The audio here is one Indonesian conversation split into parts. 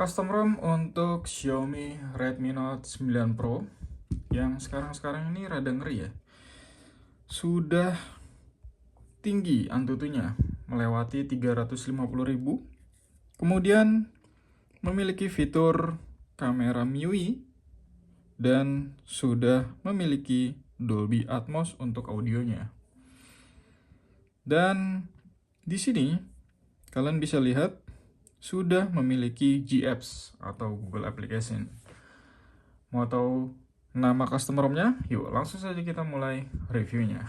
Custom ROM untuk Xiaomi Redmi Note 9 Pro yang sekarang ini rada ngeri ya. Sudah tinggi Antutunya, melewati 350.000. Kemudian memiliki fitur kamera MIUI dan sudah memiliki Dolby Atmos untuk audionya. Dan di sini kalian bisa lihat sudah memiliki G-Apps atau Google Application. Mau tahu nama custom ROM-nya? Yuk langsung saja kita mulai reviewnya.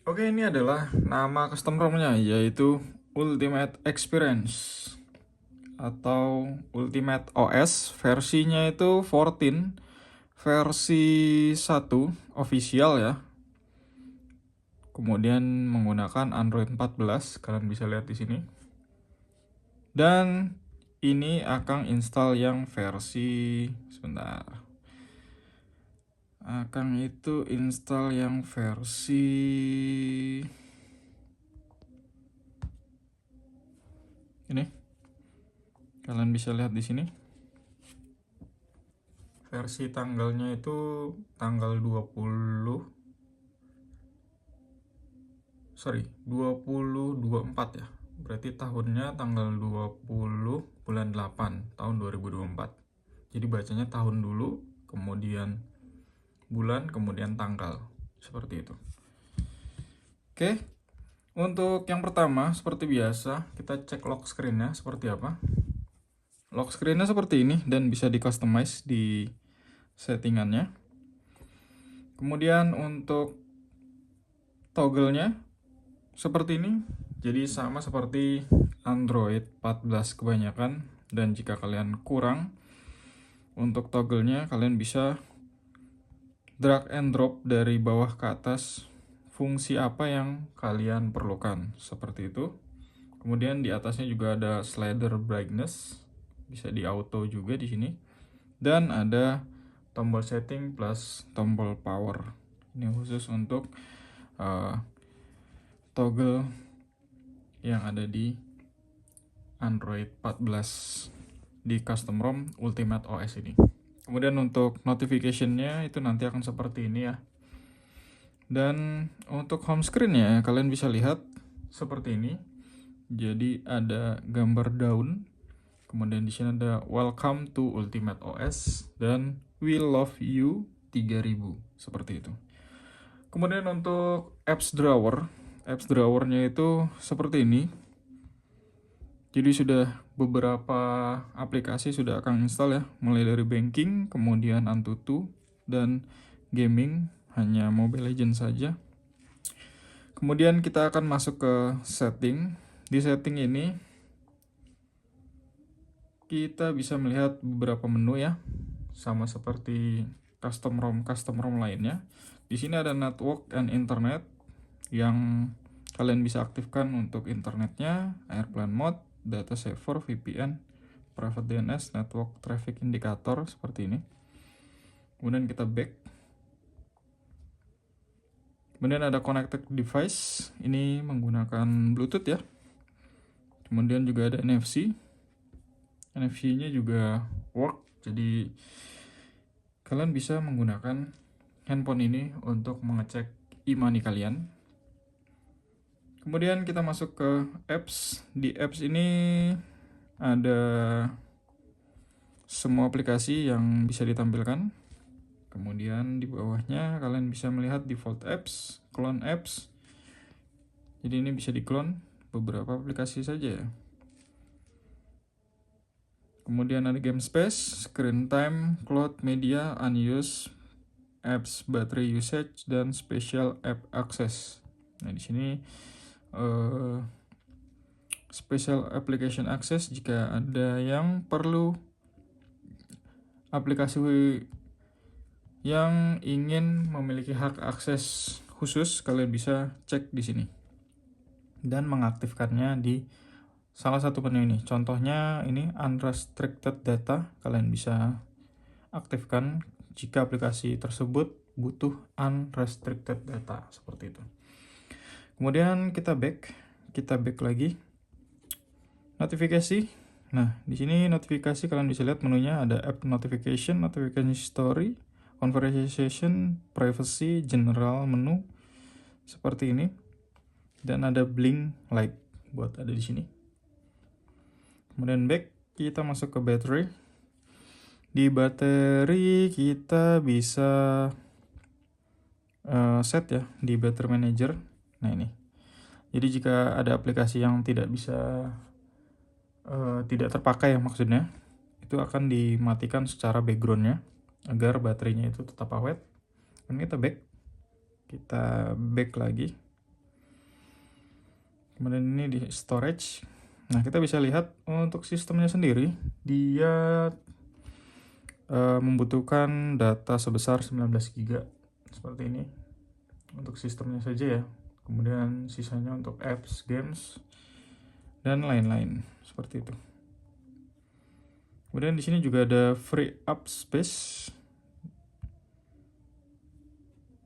Oke, ini adalah nama custom ROM-nya, yaitu Ultimate Experience atau Ultimate OS. Versinya itu 14, versi 1 official ya. Kemudian menggunakan Android 14, kalian bisa lihat di sini. Dan ini akan install yang versi Akang itu install yang versi ini. Kalian bisa lihat di sini. Versi tanggalnya itu tanggal 2024 ya. Berarti tahunnya tanggal 20 bulan 8 tahun 2024. Jadi bacanya tahun dulu, kemudian bulan, kemudian tanggal. Seperti itu. Oke. Untuk yang pertama, seperti biasa, kita cek lock screen-nya seperti apa. Lock screen-nya seperti ini dan bisa di customize di settingannya. Kemudian untuk toggle-nya seperti ini. Jadi sama seperti Android 14 kebanyakan. Dan jika kalian kurang untuk toggle-nya, kalian bisa drag and drop dari bawah ke atas fungsi apa yang kalian perlukan, seperti itu. Kemudian di atasnya juga ada slider brightness, bisa di auto juga di sini. Dan ada tombol setting plus tombol power. Ini khusus untuk toggle yang ada di Android 14 di custom ROM Ultimate OS ini. Kemudian untuk notification-nya itu nanti akan seperti ini ya. Dan untuk home screen-nya kalian bisa lihat seperti ini. Jadi ada gambar daun. Kemudian di sini ada Welcome to Ultimate OS dan We Love You 3000 seperti itu. Kemudian untuk apps drawer-nya itu seperti ini. Jadi sudah beberapa aplikasi sudah akan install ya, mulai dari banking, kemudian Antutu, dan gaming, hanya Mobile Legends saja. Kemudian kita akan masuk ke setting. Di setting ini kita bisa melihat beberapa menu ya, sama seperti custom ROM lainnya. Di sini ada network and internet yang kalian bisa aktifkan untuk internetnya, airplane mode, data saver, VPN, private DNS, network traffic indicator seperti ini. Kemudian kita back. Kemudian ada connected device, ini menggunakan Bluetooth ya. Kemudian juga ada NFC. NFC-nya juga work, jadi kalian bisa menggunakan handphone ini untuk mengecek e-money kalian. Kemudian kita masuk ke apps. Di apps ini ada semua aplikasi yang bisa ditampilkan. Kemudian di bawahnya kalian bisa melihat default apps, clone apps. Jadi ini bisa di-clone beberapa aplikasi saja ya. Kemudian ada game space, screen time, cloud media, unused apps, battery usage, dan special app access. Nah di sini special application access, jika ada yang perlu aplikasi yang ingin memiliki hak akses khusus, kalian bisa cek di sini dan mengaktifkannya di salah satu menu ini. Contohnya ini unrestricted data, kalian bisa aktifkan jika aplikasi tersebut butuh unrestricted data, seperti itu. Kemudian kita back lagi. Notifikasi. Nah, di sini notifikasi kalian bisa lihat menunya ada app notification, notification history, conversation, privacy, general menu seperti ini. Dan ada blink light buat ada di sini. Kemudian back, kita masuk ke battery. Di battery kita bisa set ya di battery manager. Nah ini. Jadi jika ada aplikasi yang tidak bisa tidak terpakai ya maksudnya, itu akan dimatikan secara backgroundnya agar baterainya itu tetap awet. Dan kita back lagi. Kemudian ini di storage. Nah kita bisa lihat untuk sistemnya sendiri dia membutuhkan data sebesar 19 GB seperti ini untuk sistemnya saja ya. Kemudian sisanya untuk apps, games, dan lain-lain seperti itu. Kemudian di sini juga ada free up space.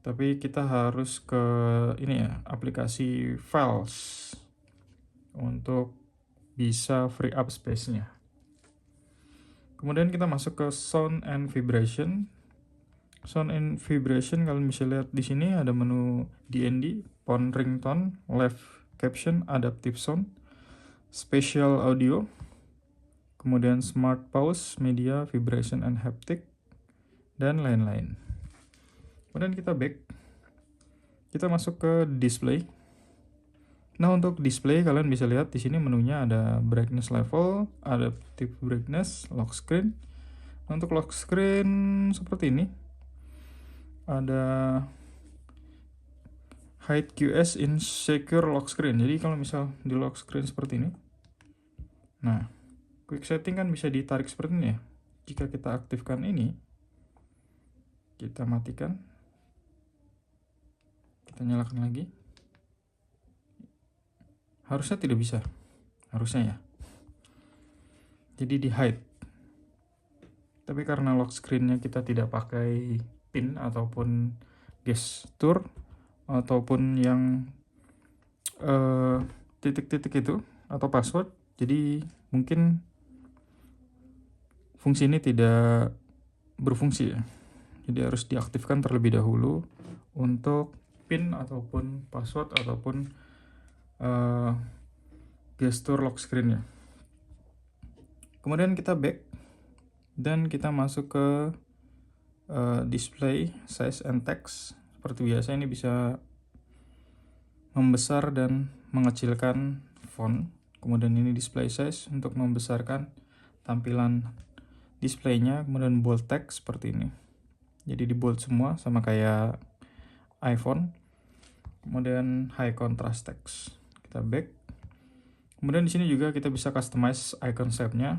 Tapi kita harus ke ini ya, aplikasi files untuk bisa free up space-nya. Kemudian kita masuk ke sound and vibration. Sound and vibration kalian bisa lihat di sini ada menu DND, phone ringtone, live caption, adaptive sound, spatial audio, kemudian smart pause, media, vibration and haptic, dan lain-lain. Kemudian kita back, kita masuk ke display. Nah untuk display kalian bisa lihat di sini menunya ada brightness level, adaptive brightness, lock screen. Nah, untuk lock screen seperti ini. Ada hide QS in secure lock screen. Jadi kalau misal di lock screen seperti ini, nah quick setting kan bisa ditarik seperti ini ya. Jika kita aktifkan ini, kita matikan, kita nyalakan lagi, harusnya tidak bisa, harusnya ya, jadi di hide. Tapi karena lock screennya kita tidak pakai pin ataupun gestur ataupun yang titik-titik itu atau password, jadi mungkin fungsi ini tidak berfungsi ya. Jadi harus diaktifkan terlebih dahulu untuk pin ataupun password ataupun gestur lock screen-nya. Kemudian kita back dan kita masuk ke display size and text. Seperti biasa ini bisa membesar dan mengecilkan font. Kemudian ini display size untuk membesarkan tampilan displaynya. Kemudian bold text seperti ini. Jadi di bold semua sama kayak iPhone. Kemudian high contrast text. Kita back. Kemudian di sini juga kita bisa customize icon shape-nya.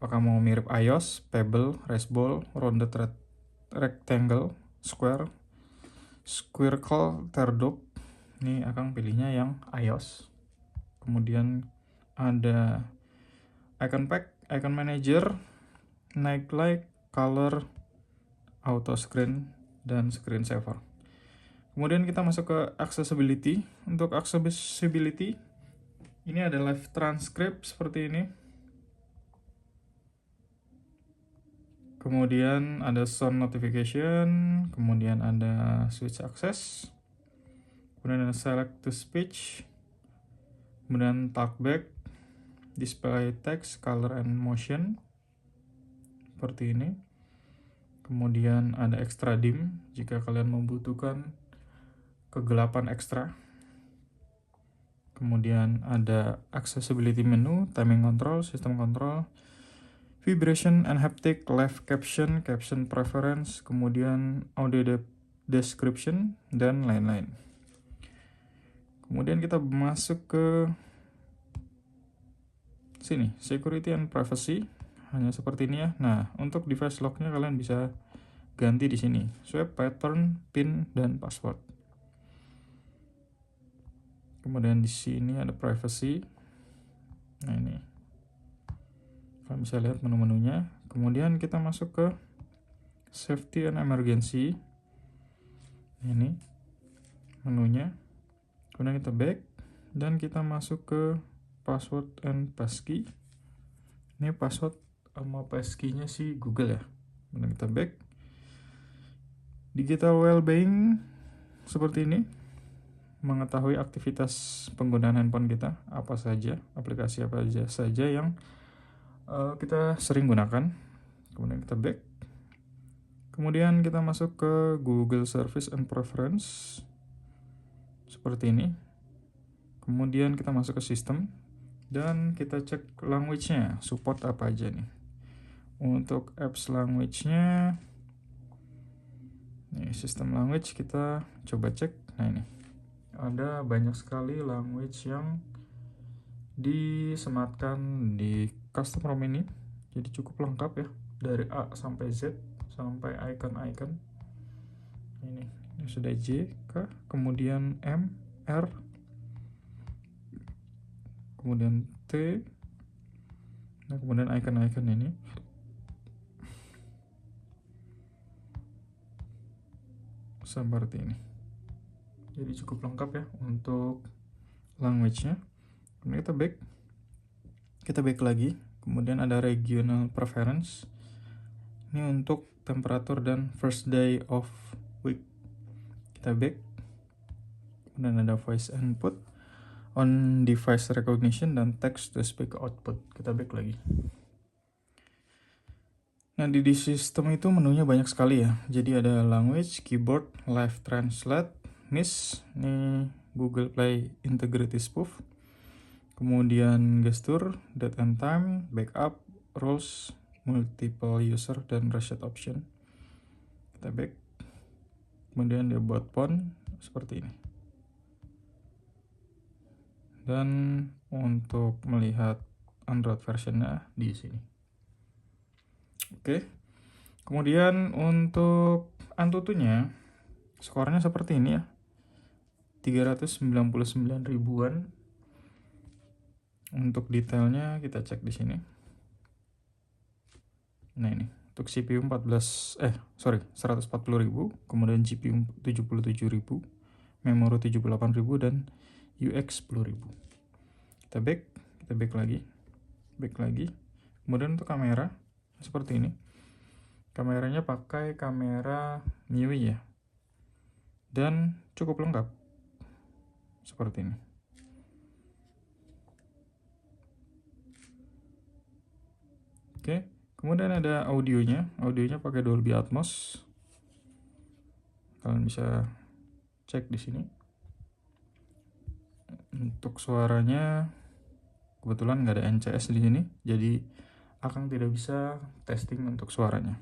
Apakah mau mirip iOS, Pebble, Raceball, Rounded Rectangle, Square, Squircle, Teardrop. Ini akan pilihnya yang iOS. Kemudian ada icon pack, icon manager, night light, color, auto screen, dan screen saver. Kemudian kita masuk ke accessibility. Untuk accessibility, ini ada live transcript seperti ini. Kemudian ada sound notification, kemudian ada switch access, kemudian ada select to speech, kemudian talkback, display text, color and motion, seperti ini. Kemudian ada extra dim, jika kalian membutuhkan kegelapan ekstra. Kemudian ada accessibility menu, timing control, system control, vibration and haptic, live caption, caption preference, kemudian audio description, dan lain-lain. Kemudian kita masuk ke sini, security and privacy, hanya seperti ini ya. Nah, untuk device lock-nya kalian bisa ganti di sini, swipe pattern, pin, dan password. Kemudian di sini ada privacy. Nah ini, kalian bisa lihat menu-menunya. Kemudian kita masuk ke safety and emergency. Ini menunya. Kemudian kita back dan kita masuk ke password and passkey. Ini password sama passkey-nya sih Google ya. Kemudian kita back. Digital well-being seperti ini. Mengetahui aktivitas penggunaan handphone kita, apa saja, aplikasi apa saja yang kita sering gunakan. Kemudian kita back. Kemudian kita masuk ke Google Service and Preference seperti ini. Kemudian kita masuk ke sistem dan kita cek language-nya, support apa aja nih. Untuk apps language-nya, nih sistem language kita coba cek. Nah ini ada banyak sekali language yang disematkan di custom ROM ini, jadi cukup lengkap ya, dari A sampai Z sampai icon-icon. Ini sudah J, K, kemudian M, R, kemudian T, nah kemudian icon-icon ini. Seperti ini. Jadi cukup lengkap ya untuk language-nya. Kemudian kita back lagi. Kemudian ada regional preference. Ini untuk temperatur dan first day of week. Kita back. Kemudian ada voice input, on device recognition, dan text to speak output. Kita back lagi. Nah, di sistem itu menunya banyak sekali ya. Jadi ada language, keyboard, live translate, MIS, ini Google Play Integrity Spoof. Kemudian gesture, date and time, backup, rules, multiple user, dan reset option. Kita back. Kemudian dia buat font seperti ini. Dan untuk melihat Android versionnya di sini. Oke. Kemudian untuk Antutunya skornya seperti ini ya. 399 ribuan. Untuk detailnya kita cek di sini. Nah ini, untuk CPU 140.000, kemudian GPU 77.000, memori 78.000, dan UX 10.000. Kita back lagi. Kemudian untuk kamera seperti ini. Kameranya pakai kamera MIUI ya. Dan cukup lengkap. Seperti ini. Oke, kemudian ada audionya. Audionya pakai Dolby Atmos. Kalian bisa cek di sini. Untuk suaranya kebetulan nggak ada NCS di sini, jadi Akang tidak bisa testing untuk suaranya.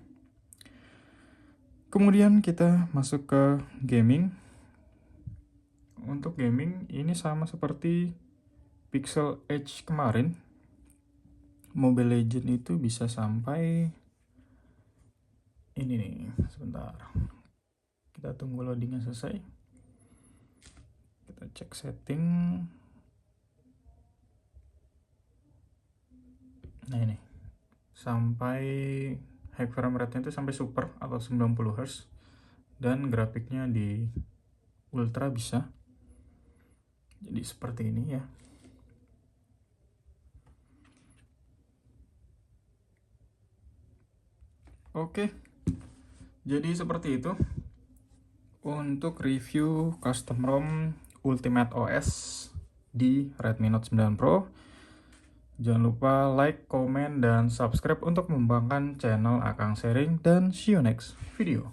Kemudian kita masuk ke gaming. Untuk gaming ini sama seperti Pixel Edge kemarin. Mobile Legends itu bisa sampai ini nih, sebentar. Kita tunggu loadingnya selesai. Kita cek setting. Nah ini. Sampai high frame rate-nya itu sampai super atau 90 Hz, dan grafiknya di ultra bisa. Jadi seperti ini ya. Oke. Jadi seperti itu untuk review custom ROM Ultimate OS di Redmi Note 9 Pro. Jangan lupa like, komen, dan subscribe untuk mengembangkan channel Akang Sharing, dan see you next video.